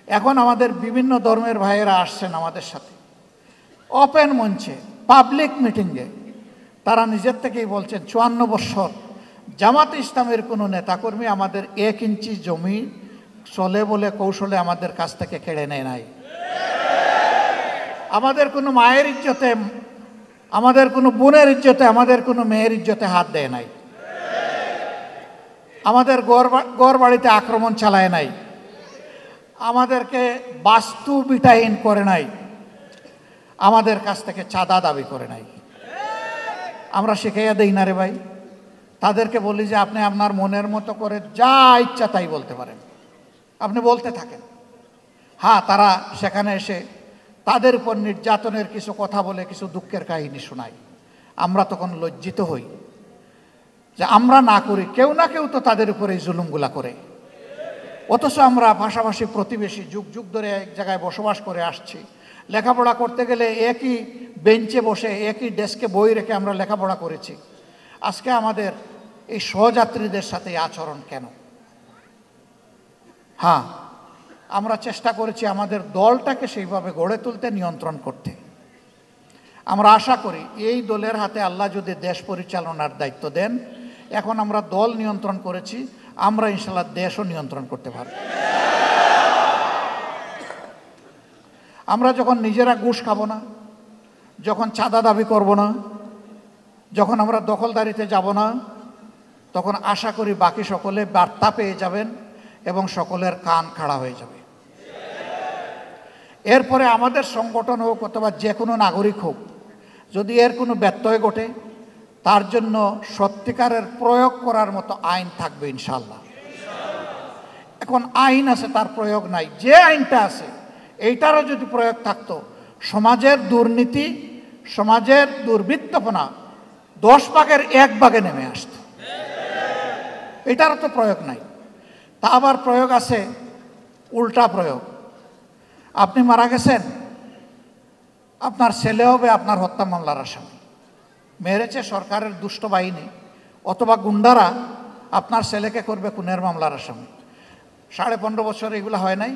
এখন আমাদের বিভিন্ন ধর্মের ভাইয়েরা আসছেন আমাদের সাথে ওপেন মঞ্চে, পাবলিক মিটিংয়ে, তারা নিজের থেকেই বলছেন ৫৪ বছর জামাত ইসলামের কোনো নেতাকর্মী আমাদের ১ ইঞ্চি জমি চলে বলে কৌশলে আমাদের কাছ থেকে কেড়ে নেয় নাই। আমাদের কোনো মায়ের ইজ্জতে, আমাদের কোনো বোনের ইজ্জতে, আমাদের কোনো মেয়ের ইজ্জতে হাত দেয় নাই, আমাদের গড় বাড়িতে আক্রমণ চালায় নাই, আমাদেরকে বাস্তু বিটাহীন করে নাই, আমাদের কাছ থেকে চাঁদা দাবি করে নাই। আমরা শিখাইয়া দেই না রে ভাই, তাদেরকে বলি যে আপনি আপনার মনের মতো করে যা ইচ্ছা তাই বলতে পারেন, আপনি বলতে থাকেন। হ্যাঁ, তারা সেখানে এসে তাদের উপর নির্যাতনের কিছু কথা বলে কিছু দুঃখের কাহিনী শোনায়। আমরা তখন লজ্জিত হই যে আমরা না করি, কেউ না কেউ তো তাদের উপরে এই জুলুমগুলা করে। অথচ আমরা পাশাপাশি প্রতিবেশী, যুগ যুগ ধরে এক জায়গায় বসবাস করে আসছি। লেখাপড়া করতে গেলে একই বেঞ্চে বসে একই ডেস্কে বই রেখে আমরা লেখাপড়া করেছি। আজকে আমাদের এই সহযাত্রীদের সাথে আচরণ কেন? হ্যাঁ, আমরা চেষ্টা করেছি আমাদের দলটাকে সেইভাবে গড়ে তুলতে, নিয়ন্ত্রণ করতে। আমরা আশা করি এই দলের হাতে আল্লাহ যদি দেশ পরিচালনার দায়িত্ব দেন, এখন আমরা দল নিয়ন্ত্রণ করেছি, আমরা ইনশাআল্লাহ দেশও নিয়ন্ত্রণ করতে পারব। আমরা যখন নিজেরা ঘুষ খাবো না, যখন চাঁদা দাবি করব না, যখন আমরা দখলদারিতে যাব না, তখন আশা করি বাকি সকলে বার্তা পেয়ে যাবেন এবং সকলের কান খাড়া হয়ে যাবে। এরপরে আমাদের সংগঠন হোক অথবা যে কোনো নাগরিক হোক, যদি এর কোনো ব্যত্যয় ঘটে, তার জন্য সত্যিকারের প্রয়োগ করার মতো আইন থাকবে ইনশাআল্লাহ। এখন আইন আছে, তার প্রয়োগ নাই। যে আইনটা আছে এইটারও যদি প্রয়োগ থাকতো, সমাজের দুর্নীতি, সমাজের দুর্বৃত্তপনা 10 ভাগের 1 ভাগে নেমে আসত। এটারও তো প্রয়োগ নাই। তা আবার প্রয়োগ আছে উল্টা প্রয়োগ। আপনি মারা গেছেন, আপনার ছেলে হবে আপনার হত্যা মামলার আসামি। মেরেছে সরকারের দুষ্ট বাহিনী অথবা গুন্ডারা, আপনার ছেলেকে করবে খুনের মামলার আসামি। 15.5 বছর এগুলো হয় নাই?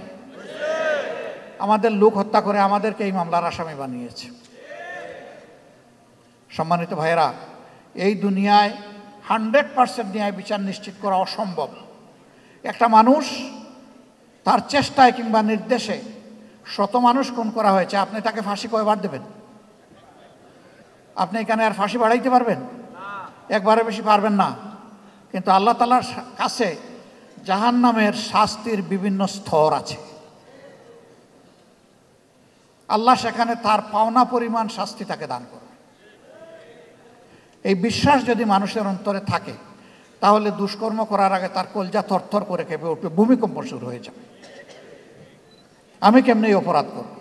আমাদের লোক হত্যা করে আমাদেরকে এই মামলার আসামি বানিয়েছে। সম্মানিত ভাইয়েরা, এই দুনিয়ায় 100% ন্যায় বিচার নিশ্চিত করা অসম্ভব। একটা মানুষ তার চেষ্টায় কিংবা নির্দেশে 100 মানুষ খুন করা হয়েছে, আপনি তাকে ফাঁসি কয়বার দেবেন? আপনি এখানে আর ফাঁসি বাড়াইতে পারবেন? একবারে বেশি পারবেন না। কিন্তু আল্লাহ তাআলার কাছে জাহান্নামের শাস্তির বিভিন্ন স্তর আছে। আল্লাহ সেখানে তার পাওনা পরিমাণ শাস্তি তাকে দান করবে। এই বিশ্বাস যদি মানুষের অন্তরে থাকে, তাহলে দুষ্কর্ম করার আগে তার কলজা থরথর করে কেঁপে উঠবে, ভূমিকম্প শুরু হয়ে যাবে। আমি কেমনি অপরাধ করব?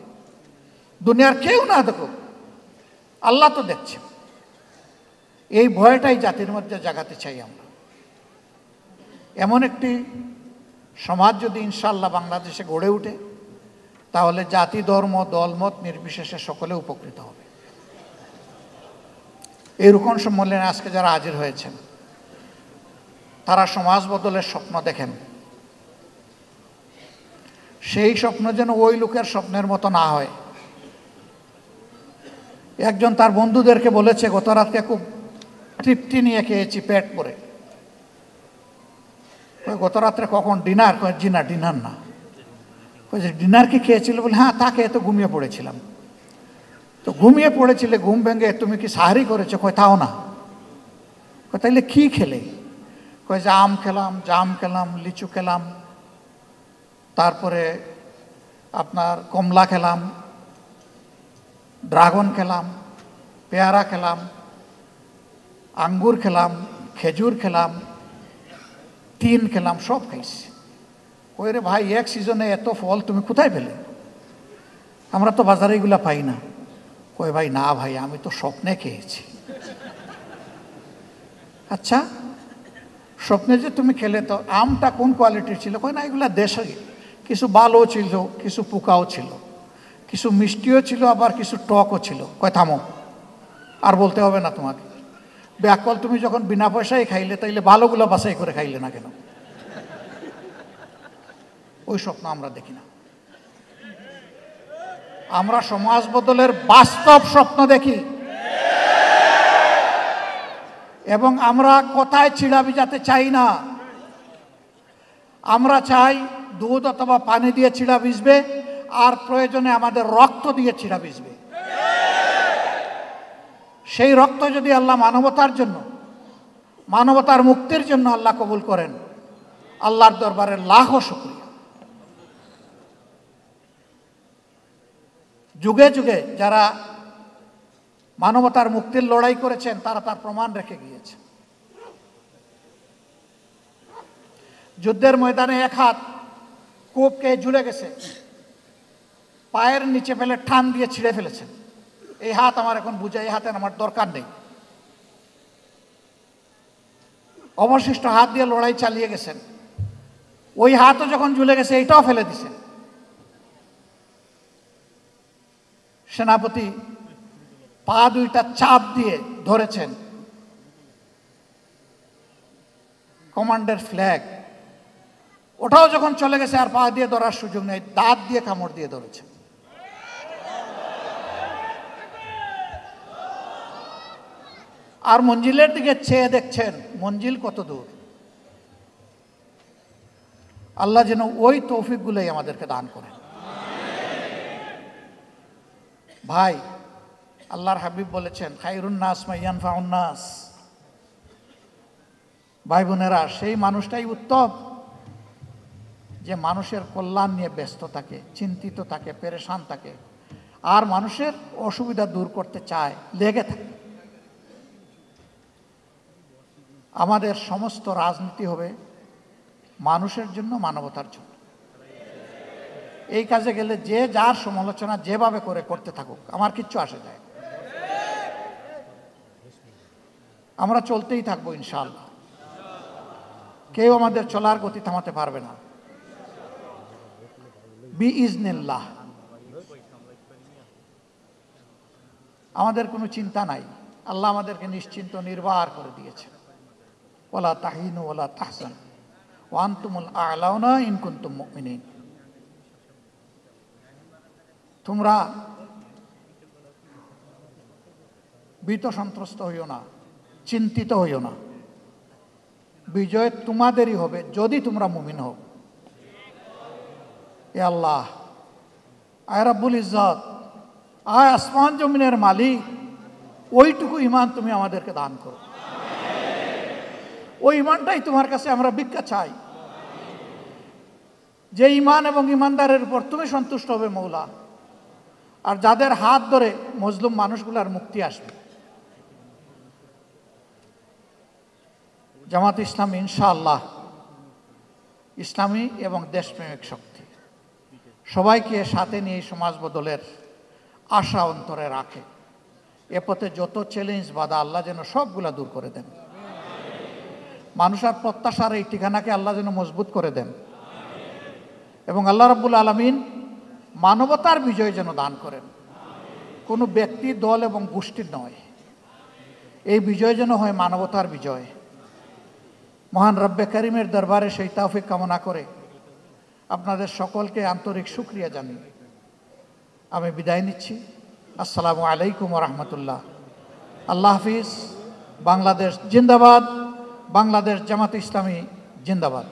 দুনিয়ার কেউ না দেখুক, আল্লাহ তো দেখছে। এই ভয়টাই জাতির মধ্যে জাগাতে চাই আমরা। এমন একটি সমাজ যদি ইনশাআল্লাহ বাংলাদেশে গড়ে ওঠে, তাহলে জাতি, ধর্ম, দলমত নির্বিশেষে সকলে উপকৃত হবে। এই রুকন সম্মেলনে আজকে যারা হাজির হয়েছেন, তারা সমাজ বদলের স্বপ্ন দেখেন। সেই স্বপ্ন যেন ওই লোকের স্বপ্নের মতো না হয়। একজন তার বন্ধুদেরকে বলেছে, গত রাতকে খুব তৃপ্তি নিয়ে খেয়েছি, পেট ভরে। গত রাত্রে কখন ডিনার? জি না, ডিনার না। ডিনার কি খেয়েছিল? বলে হ্যাঁ, তা খেয়ে তো ঘুমিয়ে পড়েছিলাম। তো ঘুমিয়ে পড়েছিলে, ঘুম ভেঙে তুমি কি সাহারি করেছো? কয় তাও না। তাইলে কি খেলে? কয় যে আম খেলাম, জাম খেলাম, লিচু খেলাম, তারপরে আপনার কমলা খেলাম, ড্রাগন খেলাম, পেয়ারা খেলাম, আঙ্গুর খেলাম, খেজুর খেলাম, তিন খেলাম, সব খাইছি। ওই রে ভাই, এক সিজনে এত ফল তুমি কোথায় পেলে? আমরা তো বাজারে এগুলা পাই না। কই ভাই, না ভাই, আমি তো স্বপ্নে খেয়েছি। আচ্ছা, স্বপ্নে যে তুমি খেলে, তো আমটা কোন কোয়ালিটির ছিল? কই না, এগুলা দেশে কিছু ভালো ছিল, কিছু পোকাও ছিল, কিছু মিষ্টিও ছিল, আবার কিছু টকও ছিল। কয় থামো, আর বলতে হবে না তোমাকে। ব্যাকল, তুমি যখন বিনা পয়সায় খাইলে, তাইলে ভালোগুলো বাছাই করে খাইলে না কেন? ওই স্বপ্ন আমরা দেখি না। আমরা সমাজ বদলের বাস্তব স্বপ্ন দেখি এবং আমরা কোথায় ছিড়া ভিজাতে চাই না। আমরা চাই দুধ অথবা পানি দিয়ে ছিড়া ভিজবে, আর প্রয়োজনে আমাদের রক্ত দিয়ে ছিড়া ভিজবে। সেই রক্ত যদি আল্লাহ মানবতার জন্য, মানবতার মুক্তির জন্য আল্লাহ কবুল করেন, আল্লাহর দরবারে লাখো শুকরিয়া। যুগে যুগে যারা মানবতার মুক্তির লড়াই করেছেন তারা তার প্রমাণ রেখে গিয়েছে। যুদ্ধের ময়দানে এক হাত কোপকে ঝুলে গেছে, পায়ের নিচে ফেলে টান দিয়ে ছিঁড়ে ফেলেছেন। এই হাত আমার এখন বুঝে, এই হাতের আমার দরকার নেই। অবশিষ্ট হাত দিয়ে লড়াই চালিয়ে গেছেন। ওই হাতও যখন ঝুলে গেছে এইটাও ফেলে দিছেন। সেনাপতি পা দুইটা চাপ দিয়ে ধরেছেন, কমান্ডের ফ্ল্যাগ, ওটাও যখন চলে গেছে আর পা দিয়ে ধরার সুযোগ নেই, দাঁত দিয়ে কামড় দিয়ে ধরেছেন। আর মঞ্জিলের দিকে চেয়ে দেখছেন মঞ্জিল কত দূর। আল্লাহ যেন ওই তৌফিকগুলোই আমাদেরকে দান করেন। ভাই, আল্লাহর হাবিব বলেছেন খায়রুন নাস মাইয়ান ফাউন নাস। ভাই বোনেরা, সেই মানুষটাই উত্তম যে মানুষের কল্যাণ নিয়ে ব্যস্ত থাকে, চিন্তিত থাকে, পেরেশান থাকে, আর মানুষের অসুবিধা দূর করতে চায়, লেগে থাকে। আমাদের সমস্ত রাজনীতি হবে মানুষের জন্য, মানবতার জন্য। এই কাজে গেলে যে যার সমালোচনা যেভাবে করে করতে থাকুক, আমার কিচ্ছু আসে যায়। আমরা চলতেই থাকবো ইনশাআল্লাহ। কেউ আমাদের চলার গতি থামাতে পারবে না বিইজনিল্লাহ। আমাদের কোনো চিন্তা নাই, আল্লাহ আমাদেরকে নিশ্চিন্ত নির্বাহ করে দিয়েছেন। ওয়ালা তাহিনু ওয়ালা তাহজানু ওয়া আনতুমুল আ'লাউনা ইন কুনতুম মুমিনিন। তোমরা ভীত সন্ত্রস্ত হইও না, চিন্তিত হইও না, বিজয় তোমাদেরই হবে যদি তোমরা মুমিন হও। এ আল্লাহ, আয় রাব্বুল ইজ্জত, আয় আসমান জমিনের মালিক, ওইটুকু ইমান তুমি আমাদেরকে দান করো। ওই ইমানটাই তোমার কাছে আমরা ভিক্ষা চাই, যে ইমান এবং ইমানদারের উপর তুমি সন্তুষ্ট হবে মৌলা, আর যাদের হাত ধরে মজলুম মানুষগুলার মুক্তি আসবে। জামাত ইসলামী ইনশাআল্লাহ ইসলামী এবং দেশপ্রেমিক শক্তি, সবাইকে সাথে নিয়ে সমাজ বদলের আশা অন্তরে রাখে। এ পথে যত চ্যালেঞ্জ বাধা আল্লাহ যেন সবগুলা দূর করে দেন। মানুষের প্রত্যাশার এই ঠিকানাকে আল্লাহ যেন মজবুত করে দেন, এবং আল্লাহ রাব্বুল আলামিন মানবতার বিজয় যেন দান করেন, কোনো ব্যক্তি, দল এবং গোষ্ঠীর নয়। এই বিজয় যেন হয় মানবতার বিজয়। মহান রব্বে কারিমের দরবারে সেই তৌফিক কামনা করে আপনাদের সকলকে আন্তরিক শুকরিয়া জানিয়ে আমি বিদায় নিচ্ছি। আসসালামু আলাইকুম ওয়া রাহমাতুল্লাহ। আল্লাহ হাফিজ। বাংলাদেশ জিন্দাবাদ। বাংলাদেশ জামাত ইসলামী জিন্দাবাদ।